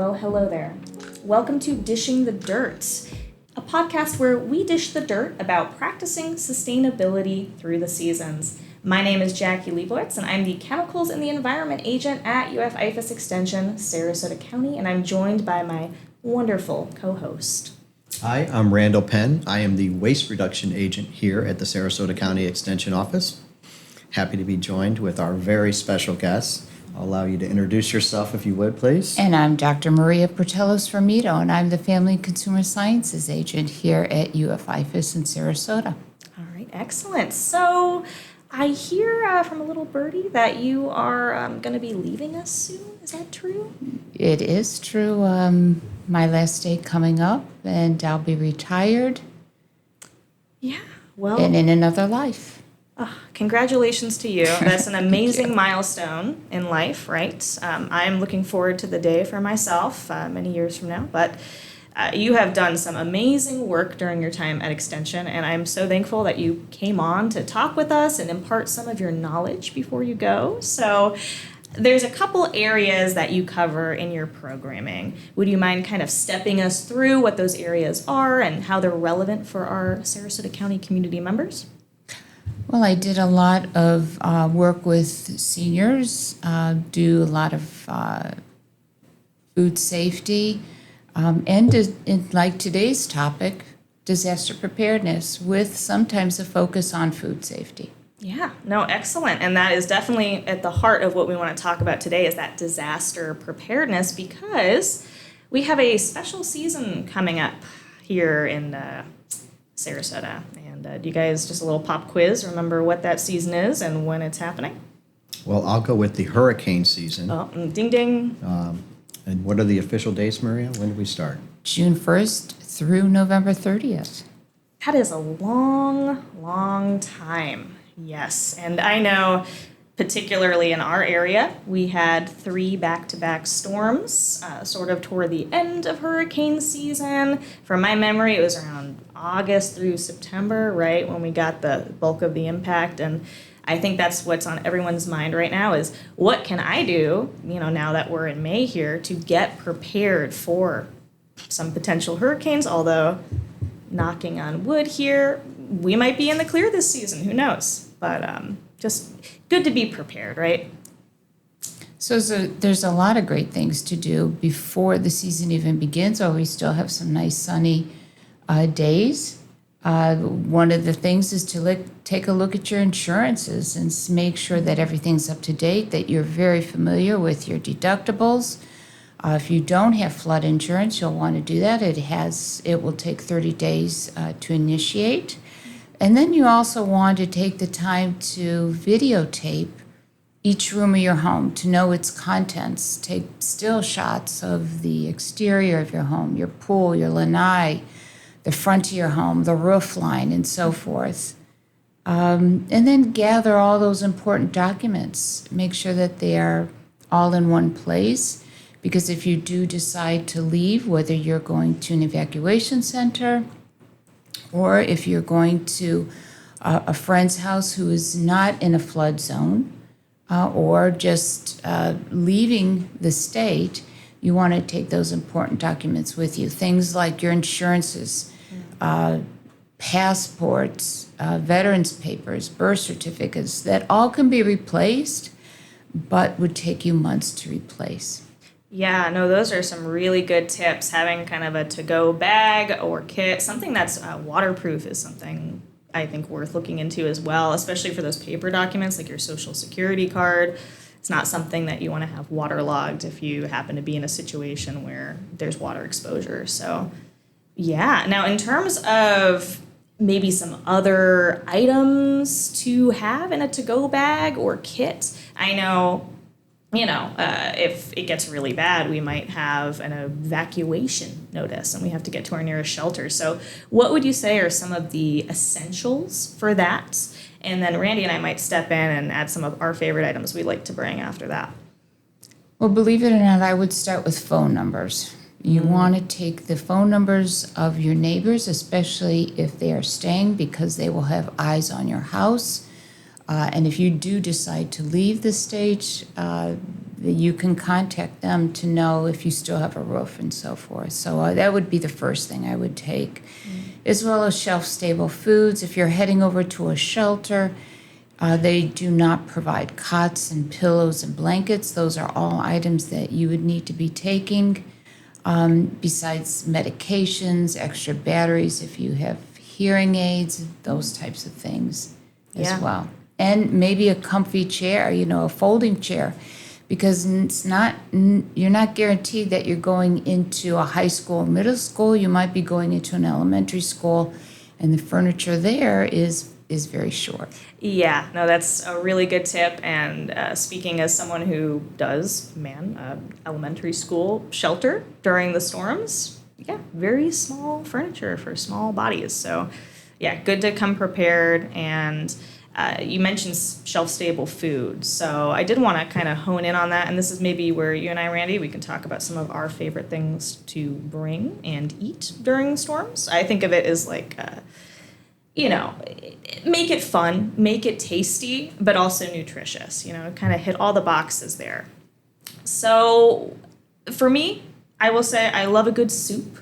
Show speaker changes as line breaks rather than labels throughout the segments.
Well, hello there. Welcome to Dishing the Dirt, a podcast where we dish the dirt about practicing sustainability through the seasons. My name is Jackie Lebouitz, and I'm the Chemicals and the Environment Agent at IFAS Extension Sarasota County, and I'm joined by my wonderful co-host.
Hi, I'm Randall Penn. I am the Waste Reduction Agent here at the Sarasota County Extension Office. Happy to be joined with our very special guests. I'll allow you to introduce yourself if you would, please.
And I'm Dr. Maria Portelos-Rometo, and I'm the Family and Consumer Sciences Agent here at IFAS in Sarasota.
All right, excellent. So I hear from a little birdie that you are going to be leaving us soon. Is that true?
It is true. My last day coming up, and I'll be retired.
Yeah, well.
And in another life.
Congratulations to you. That's an amazing milestone in life, right? I'm looking forward to the day for myself many years from now, but you have done some amazing work during your time at Extension, and I'm so thankful that you came on to talk with us and impart some of your knowledge before you go. So there's a couple areas that you cover in your programming. Would you mind kind of stepping us through what those areas are and how they're relevant for our Sarasota County community members?
Well, I did a lot of work with seniors, do a lot of food safety, and like today's topic, disaster preparedness, with sometimes a focus on food safety.
Yeah, no, excellent. And that is definitely at the heart of what we want to talk about today is that disaster preparedness, because we have a special season coming up here in Sarasota. And do you guys, just a little pop quiz, remember what that season is and when it's happening?
Well, I'll go with the hurricane season.
Oh, ding, ding.
And what are the official dates, Maria? When do we start?
June 1st through November 30th.
That is a long, long time. Yes. And I know, particularly in our area, we had 3 back-to-back storms, sort of toward the end of hurricane season. From my memory, it was around August through September, right, when we got the bulk of the impact. And I think that's what's on everyone's mind right now is what can I do, now that we're in May here, to get prepared for some potential hurricanes, although knocking on wood here, we might be in the clear this season, who knows? But just good to be prepared, right?
So there's a lot of great things to do before the season even begins, or we still have some nice sunny days. One of the things is to take a look at your insurances and make sure that everything's up to date, that you're very familiar with your deductibles. If you don't have flood insurance, you'll want to do that. It will take 30 days to initiate. And then you also want to take the time to videotape each room of your home to know its contents. Take still shots of the exterior of your home, your pool, your lanai, the front of your home, the roof line, and so forth. And then gather all those important documents. Make sure that they are all in one place, because if you do decide to leave, whether you're going to an evacuation center or if you're going to a friend's house who is not in a flood zone, or just leaving the state, you want to take those important documents with you. Things like your insurances, passports, veterans papers, birth certificates, that all can be replaced, but would take you months to replace.
Yeah, no, those are some really good tips. Having kind of a to-go bag or kit, something that's waterproof is something I think worth looking into as well, especially for those paper documents like your social security card. It's not something that you want to have waterlogged if you happen to be in a situation where there's water exposure. So, yeah. Now, in terms of maybe some other items to have in a to-go bag or kit, I know, if it gets really bad, we might have an evacuation notice and we have to get to our nearest shelter. So what would you say are some of the essentials for that? And then Randy and I might step in and add some of our favorite items we like to bring after that.
Well, believe it or not, I would start with phone numbers. You want to take the phone numbers of your neighbors, especially if they are staying, because they will have eyes on your house. And if you do decide to leave the state, you can contact them to know if you still have a roof and so forth. So that would be the first thing I would take, as well as shelf-stable foods. If you're heading over to a shelter, they do not provide cots and pillows and blankets. Those are all items that you would need to be taking, besides medications, extra batteries if you have hearing aids, those types of things as well. And maybe a comfy chair, a folding chair, because you're not guaranteed that you're going into a high school or middle school. You might be going into an elementary school, and the furniture there is very short.
Yeah, no, that's a really good tip. And speaking as someone who does man elementary school shelter during the storms, yeah, very small furniture for small bodies. So, yeah, good to come prepared. And you mentioned shelf-stable food. So I did want to kind of hone in on that. And this is maybe where you and I, Randy, we can talk about some of our favorite things to bring and eat during storms. I think of it as like, make it fun, make it tasty, but also nutritious, kind of hit all the boxes there. So for me, I will say I love a good soup.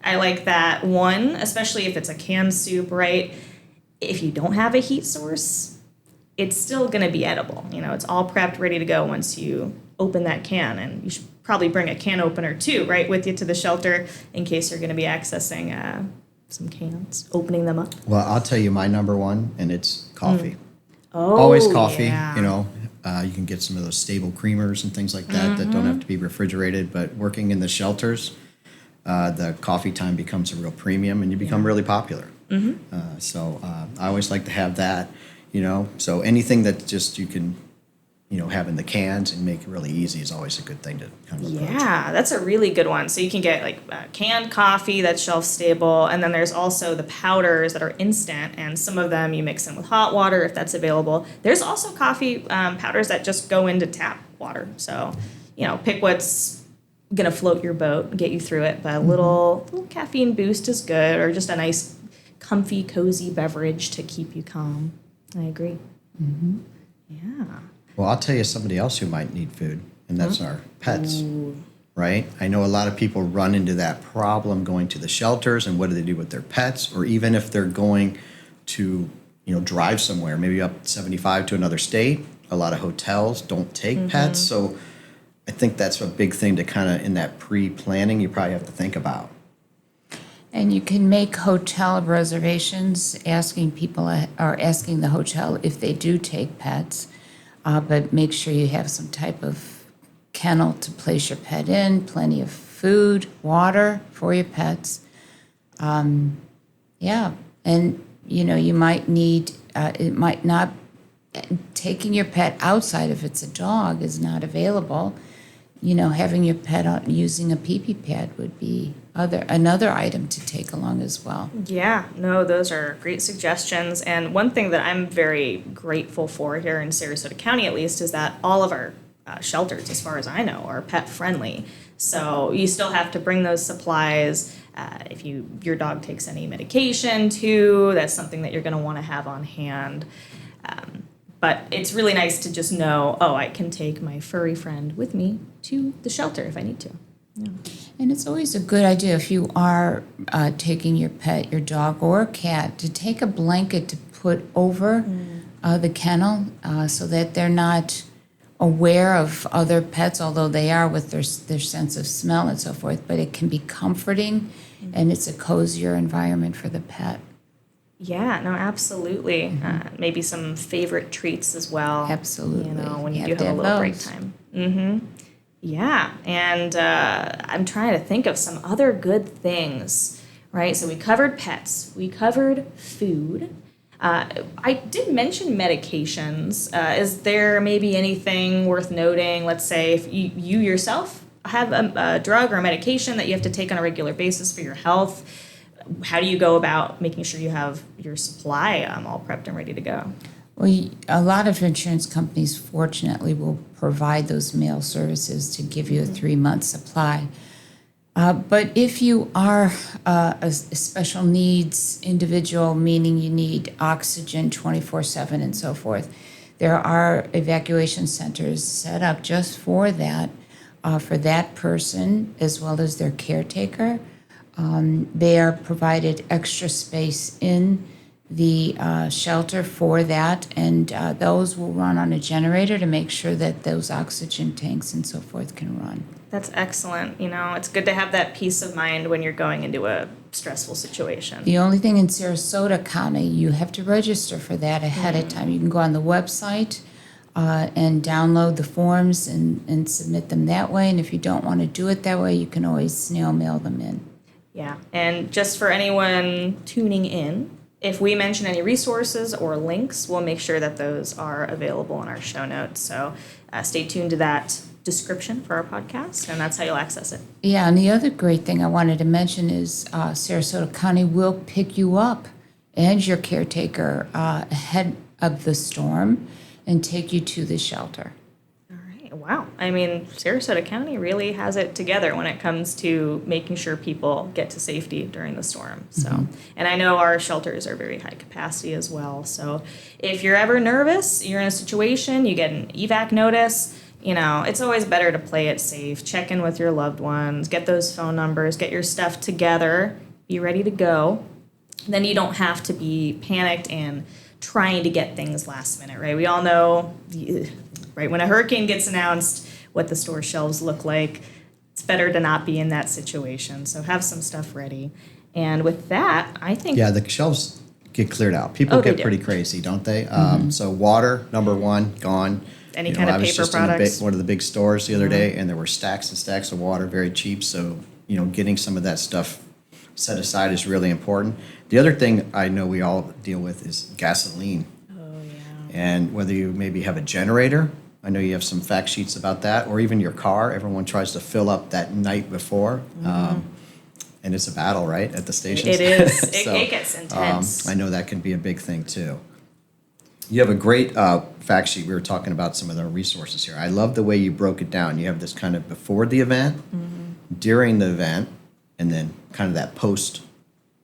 I like that one, especially if it's a canned soup, right? If you don't have a heat source, it's still going to be edible. It's all prepped, ready to go once you open that can. And you should probably bring a can opener too, right, with you to the shelter in case you're going to be accessing some cans, opening them up.
Well, I'll tell you my number one, and it's coffee.
Oh,
always coffee.
Yeah.
You can get some of those stable creamers and things like that that don't have to be refrigerated. But working in the shelters, the coffee time becomes a real premium, and you become really popular. So I always like to have that. So anything that just you can, have in the cans and make it really easy is always a good thing to kind of approach.
Yeah, that's a really good one. So you can get like canned coffee that's shelf stable, and then there's also the powders that are instant, and some of them you mix in with hot water if that's available. There's also coffee powders that just go into tap water. So, pick what's gonna float your boat, get you through it. But a little caffeine boost is good, or just a nice, comfy, cozy beverage to keep you calm. I agree. Yeah.
Well, I'll tell you somebody else who might need food, and that's our pets, right? I know a lot of people run into that problem going to the shelters, and what do they do with their pets? Or even if they're going to, drive somewhere, maybe up 75 to another state, a lot of hotels don't take pets. So I think that's a big thing to kind of, in that pre-planning, you probably have to think about.
And you can make hotel reservations, asking the hotel if they do take pets. But make sure you have some type of kennel to place your pet in, plenty of food, water for your pets. And, you might need, it might not, taking your pet outside if it's a dog is not available. Having your pet out using a pee-pee pad would be another item to take along as well.
Yeah, no, those are great suggestions. And one thing that I'm very grateful for here in Sarasota County, at least, is that all of our shelters, as far as I know, are pet friendly. So you still have to bring those supplies. If your dog takes any medication too, that's something that you're going to want to have on hand. But it's really nice to just know, I can take my furry friend with me to the shelter if I need to. Yeah.
And it's always a good idea if you are taking your pet, your dog or cat, to take a blanket to put over the kennel so that they're not aware of other pets, although they are with their sense of smell and so forth. But it can be comforting, and it's a cozier environment for the pet.
Yeah, no, absolutely. Maybe some favorite treats as well.
Absolutely.
When you do have a little break time. Yeah, and I'm trying to think of some other good things, right? So we covered pets, we covered food. I did mention medications. Is there maybe anything worth noting? Let's say if you yourself have a drug or a medication that you have to take on a regular basis for your health, how do you go about making sure you have your supply all prepped and ready to go?
Well, a lot of insurance companies, fortunately, will provide those mail services to give you a 3-month supply. But if you are a special needs individual, meaning you need oxygen 24/7 and so forth, There are evacuation centers set up just for that person as well as their caretaker. They are provided extra space in the shelter for that, and those will run on a generator to make sure that those oxygen tanks and so forth can run.
That's excellent. It's good to have that peace of mind when you're going into a stressful situation.
The only thing in Sarasota County, you have to register for that ahead of time. You can go on the website and download the forms and submit them that way. And if you don't want to do it that way, you can always snail mail them in.
Yeah, and just for anyone tuning in, if we mention any resources or links, we'll make sure that those are available in our show notes. So stay tuned to that description for our podcast, and that's how you'll access it.
Yeah, and the other great thing I wanted to mention is Sarasota County will pick you up and your caretaker ahead of the storm and take you to the shelter.
All right. Wow. I mean, Sarasota County really has it together when it comes to making sure people get to safety during the storm. So, and I know our shelters are very high capacity as well. So if you're ever nervous, you're in a situation, you get an evac notice, it's always better to play it safe. Check in with your loved ones, get those phone numbers, get your stuff together, be ready to go. Then you don't have to be panicked and trying to get things last minute, right? We all know, right, when a hurricane gets announced, what the store shelves look like. It's better to not be in that situation. So have some stuff ready. And with that, I think...
Yeah, the shelves get cleared out. People
they
get
do.
pretty crazy, don't they? So water, number one, gone.
Any kind of
I was
paper
just
products.
in one of the big stores the other day, and there were stacks and stacks of water, very cheap. So, getting some of that stuff set aside is really important. The other thing I know we all deal with is gasoline.
Oh, yeah.
And whether you maybe have a generator, I know you have some fact sheets about that, or even your car, everyone tries to fill up that night before. And it's a battle, right, at the stations?
It is.
So,
it gets intense.
I know that can be a big thing, too. You have a great fact sheet. We were talking about some of the resources here. I love the way you broke it down. You have this kind of before the event, during the event, and then kind of that post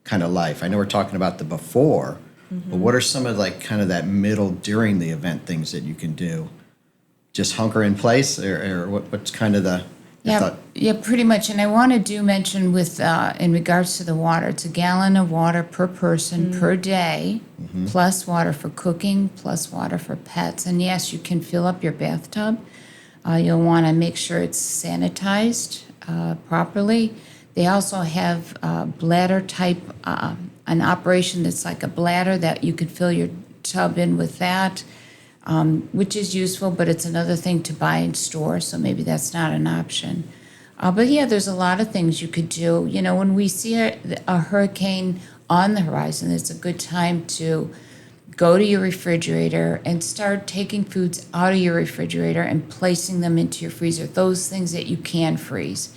kind of life. I know we're talking about the before, but what are some of kind of that middle during the event things that you can do? Just hunker in place, or what's kind of the...
Yeah, pretty much. And I want to mention with in regards to the water, it's a gallon of water per person per day, plus water for cooking, plus water for pets. And yes, you can fill up your bathtub. You'll want to make sure it's sanitized properly. They also have bladder type, an operation that's like a bladder that you could fill your tub in with that. Which is useful, but it's another thing to buy and store, so maybe that's not an option. But yeah, there's a lot of things you could do. When we see a hurricane on the horizon, it's a good time to go to your refrigerator and start taking foods out of your refrigerator and placing them into your freezer, those things that you can freeze.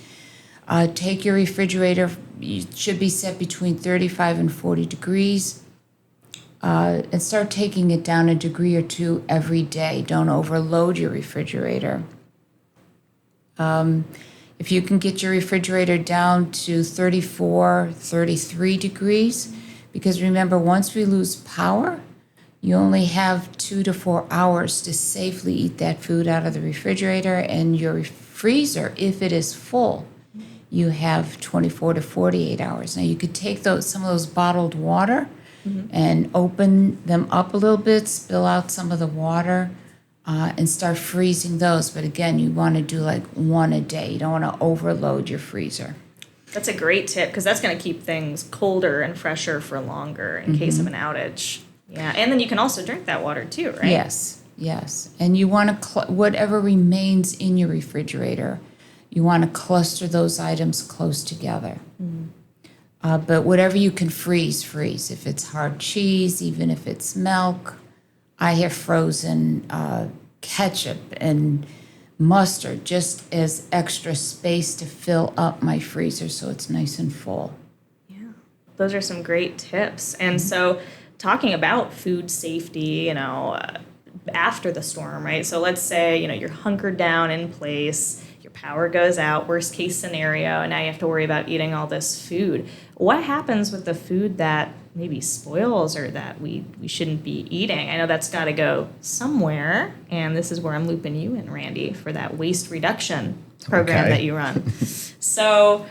Take your refrigerator, it should be set between 35 and 40 degrees. And start taking it down a degree or two every day. Don't overload your refrigerator. If you can get your refrigerator down to 34, 33 degrees, because remember, once we lose power, you only have 2 to 4 hours to safely eat that food out of the refrigerator, and your freezer, if it is full, you have 24 to 48 hours. Now, you could take some of those bottled water and open them up a little bit, spill out some of the water, and start freezing those. But again, you want to do one a day. You don't want to overload your freezer.
That's a great tip because that's going to keep things colder and fresher for longer in case of an outage. Yeah, and then you can also drink that water too, right?
Yes. And you want to, whatever remains in your refrigerator, you want to cluster those items close together. But whatever you can freeze. If it's hard cheese, even if it's milk. I have frozen ketchup and mustard just as extra space to fill up my freezer so it's nice and full.
Yeah, those are some great tips. And so talking about food safety, after the storm, right? So let's say, you're hunkered down in place, your power goes out, worst case scenario, and now you have to worry about eating all this food. What happens with the food that maybe spoils or that we shouldn't be eating. I know that's got to go somewhere, and this is where I'm looping you in, Randy, for that waste reduction program that you run. So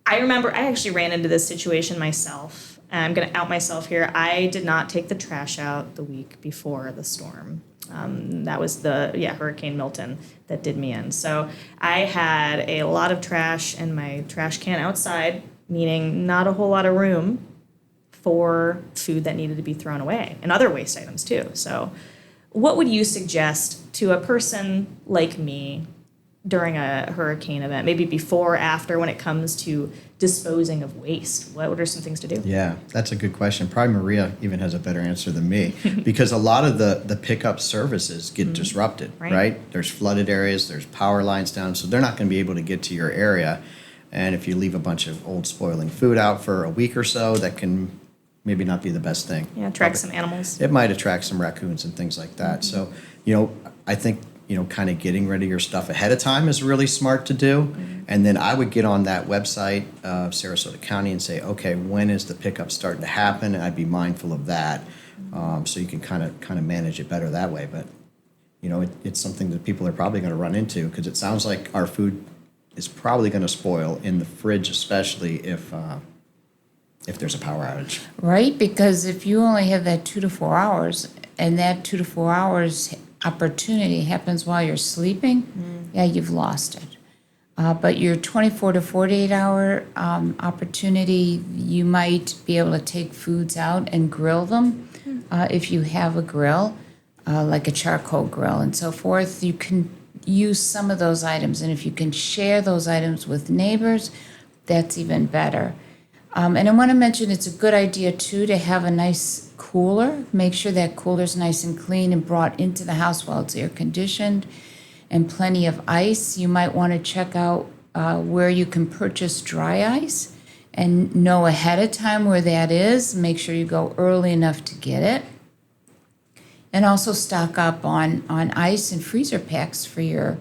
I remember I actually ran into this situation myself. I'm going to out myself here. I did not take the trash out the week before the storm. That was Hurricane Milton that did me in. So I had a lot of trash in my trash can outside, meaning not a whole lot of room for food that needed to be thrown away and other waste items too. So what would you suggest to a person like me during a hurricane event, maybe before or after, when it comes to disposing of waste? What are some things to do?
Yeah, that's a good question. Probably Maria even has a better answer than me because a lot of the pickup services get disrupted, right? There's flooded areas, there's power lines down, so they're not going to be able to get to your area. And if you leave a bunch of old spoiling food out for a week or so, that can maybe not be the best thing.
Yeah, attract some animals.
It might attract some raccoons and things like that. So, I think kind of getting rid of your stuff ahead of time is really smart to do. And then I would get on that website of Sarasota County and say, okay, when is the pickup starting to happen? And I'd be mindful of that, so you can kind of manage it better that way. But it's something that people are probably going to run into because it sounds like our food is probably going to spoil in the fridge, especially if there's a power outage.
Right, because if you only have that 2 to 4 hours, and that 2 to 4 hours opportunity happens while you're sleeping, you've lost it. But your 24 to 48 hour opportunity, you might be able to take foods out and grill them. If you have a grill, like a charcoal grill and so forth, you can use some of those items. And if you can share those items with neighbors, that's even better. And I want to mention it's a good idea, too, to have a nice cooler. Make sure that cooler's nice and clean and brought into the house while it's air conditioned, and plenty of ice. You might want to check out where you can purchase dry ice and know ahead of time where that is. Make sure you go early enough to get it. And also stock up on ice and freezer packs for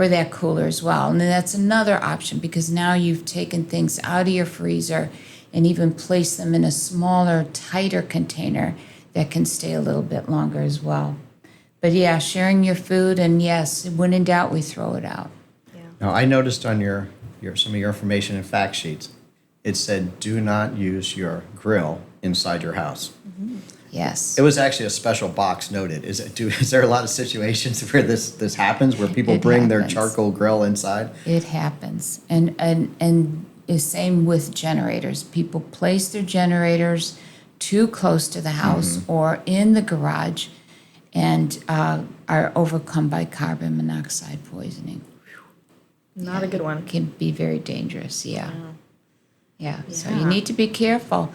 that cooler as well. And then that's another option because now you've taken things out of your freezer and even placed them in a smaller, tighter container that can stay a little bit longer as well. But yeah, sharing your food, and yes, when in doubt, we throw it out.
Yeah.
Now, I noticed on your some of your information and fact sheets, it said do not use your grill inside your house.
Yes.
It was actually a special box noted. Is there a lot of situations where this happens, where people bring their charcoal grill inside?
It happens. And the same with generators. People place their generators too close to the house or in the garage and are overcome by carbon monoxide poisoning.
Not a good one.
It can be very dangerous, yeah. So you need to be careful.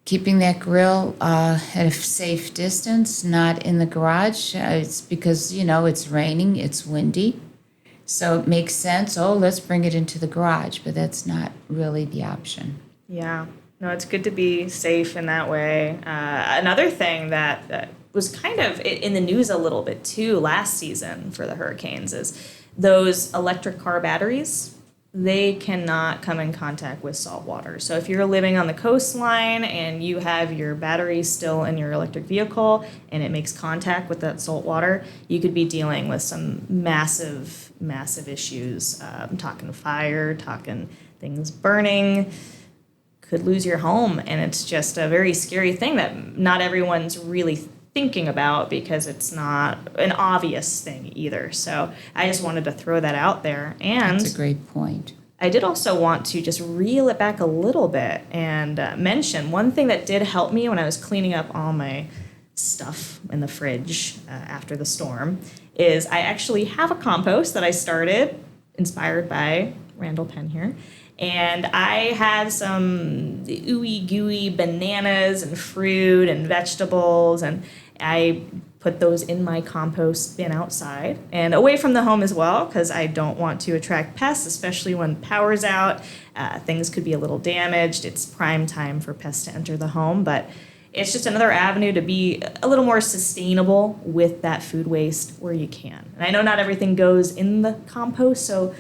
Keeping that grill at a safe distance, not in the garage. It's because, it's raining, it's windy. So it makes sense, let's bring it into the garage, but that's not really the option.
Yeah. No, it's good to be safe in that way. Another thing that was kind of in the news a little bit too last season for the hurricanes is those electric car batteries. They cannot come in contact with salt water. So if you're living on the coastline and you have your battery still in your electric vehicle and it makes contact with that salt water, you could be dealing with some massive, massive issues. Talking fire, talking things burning, could lose your home. And it's just a very scary thing that not everyone's really thinking about because it's not an obvious thing either. So I just wanted to throw that out there. And
that's a great point.
I did also want to just reel it back a little bit and mention one thing that did help me when I was cleaning up all my stuff in the fridge after the storm is I actually have a compost that I started, inspired by Randall Penn here. And I had some ooey gooey bananas and fruit and vegetables, and I put those in my compost bin outside and away from the home as well because I don't want to attract pests, especially when power's out. Things could be a little damaged. It's prime time for pests to enter the home, but it's just another avenue to be a little more sustainable with that food waste where you can. And I know not everything goes in the compost, so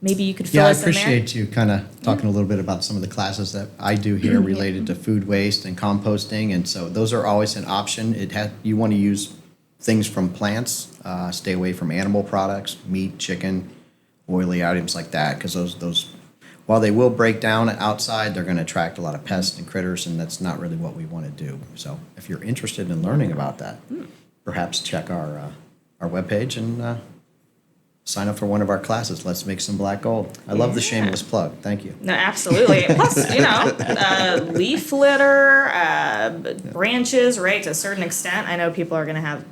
maybe you could fill
Yeah, I
us in there.
appreciate you kind of talking a little bit about some of the classes that I do here related to food waste and composting, and so those are always an option. You want to use things from plants, stay away from animal products, meat, chicken, oily items like that, because those while they will break down outside, they're going to attract a lot of pests and critters, and that's not really what we want to do. So if you're interested in learning about that, perhaps check our webpage and sign up for one of our classes. Let's make some black gold. I love the shameless plug. Thank you.
No, absolutely. Plus, leaf litter, branches, right, to a certain extent. I know people are going to have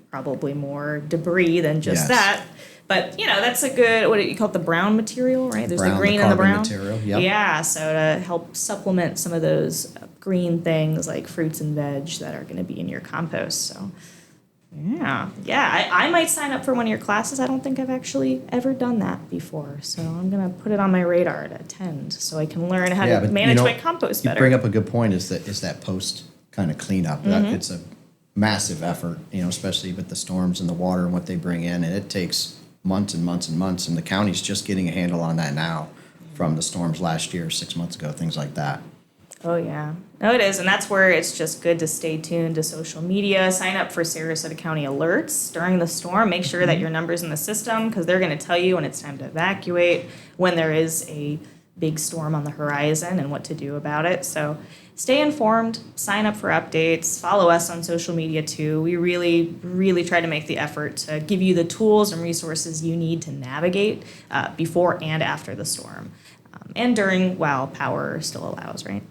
probably more debris than just
Yes.
that. But, that's a good, what do you call it, the brown material, right? There's the
Brown,
green
the
and the
carbon
brown.
material, yep.
Yeah, so to help supplement some of those green things like fruits and veg that are going to be in your compost. So, yeah, I might sign up for one of your classes. I don't think I've actually ever done that before. So I'm going to put it on my radar to attend so I can learn how to
but,
manage my compost better.
You bring up a good point is that post kind of cleanup. It's a massive effort, especially with the storms and the water and what they bring in, and it takes months and months and months, and the county's just getting a handle on that now from the storms last year, 6 months ago, things like that.
Oh, yeah. No, it is. And that's where it's just good to stay tuned to social media. Sign up for Sarasota County alerts during the storm. Make sure that your number's in the system because they're going to tell you when it's time to evacuate, when there is a big storm on the horizon and what to do about it. So stay informed, sign up for updates, follow us on social media too. We really, really try to make the effort to give you the tools and resources you need to navigate before and after the storm. And during, while power still allows, right?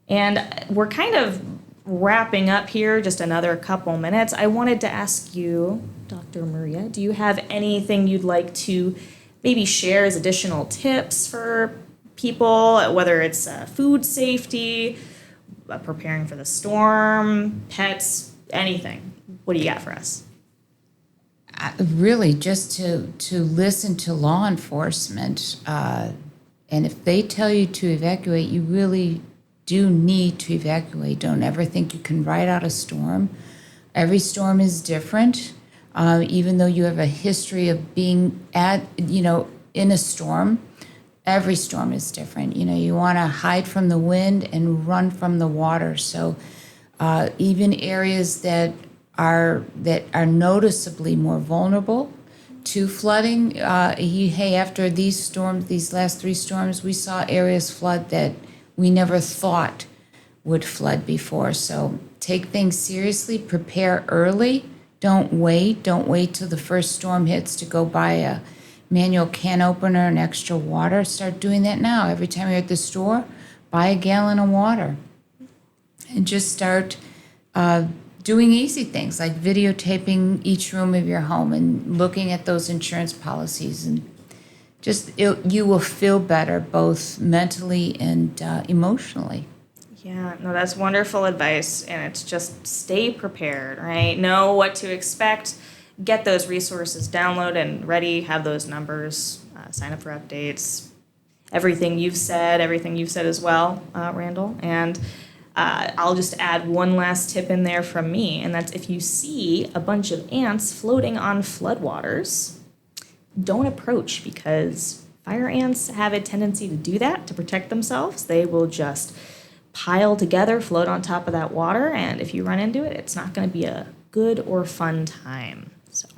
And we're kind of wrapping up here, just another couple minutes. I wanted to ask you, Dr. Maria, do you have anything you'd like to maybe share as additional tips for people, whether it's food safety, preparing for the storm, pets, anything? What do you got for us?
Really, just to listen to law enforcement, and if they tell you to evacuate, you really do need to evacuate. Don't ever think you can ride out a storm. Every storm is different. Even though you have a history of being in a storm, every storm is different. You want to hide from the wind and run from the water. So even areas that are noticeably more vulnerable to flooding, after these storms, these last 3 storms, we saw areas flood that we never thought would flood before. So take things seriously, prepare early. Don't wait till the first storm hits to go buy a manual can opener and extra water. Start doing that now. Every time you're at the store, buy a gallon of water. And just start doing easy things like videotaping each room of your home and looking at those insurance policies, and you will feel better both mentally and emotionally.
Yeah, no, that's wonderful advice, and it's just stay prepared, right? Know what to expect, get those resources download and ready, have those numbers, sign up for updates, everything you've said as well, Randall. And I'll just add one last tip in there from me, and that's if you see a bunch of ants floating on floodwaters, don't approach, because fire ants have a tendency to do that to protect themselves. They will just pile together, float on top of that water, and if you run into it, it's not going to be a good or fun time. So,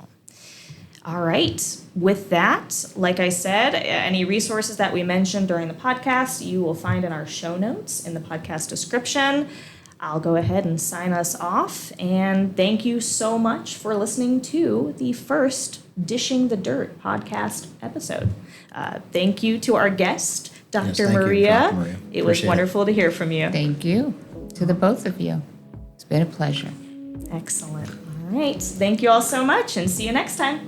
all right. With that, like I said, any resources that we mentioned during the podcast, you will find in our show notes in the podcast description. I'll go ahead and sign us off, and thank you so much for listening to the first Dishing the Dirt podcast episode. Thank you to our guest, Dr.
Yes, thank
Maria.
you, Dr. Maria.
It was wonderful to hear from you.
Thank you to the both of you. It's been a pleasure.
Excellent. All right. Thank you all so much, and see you next time.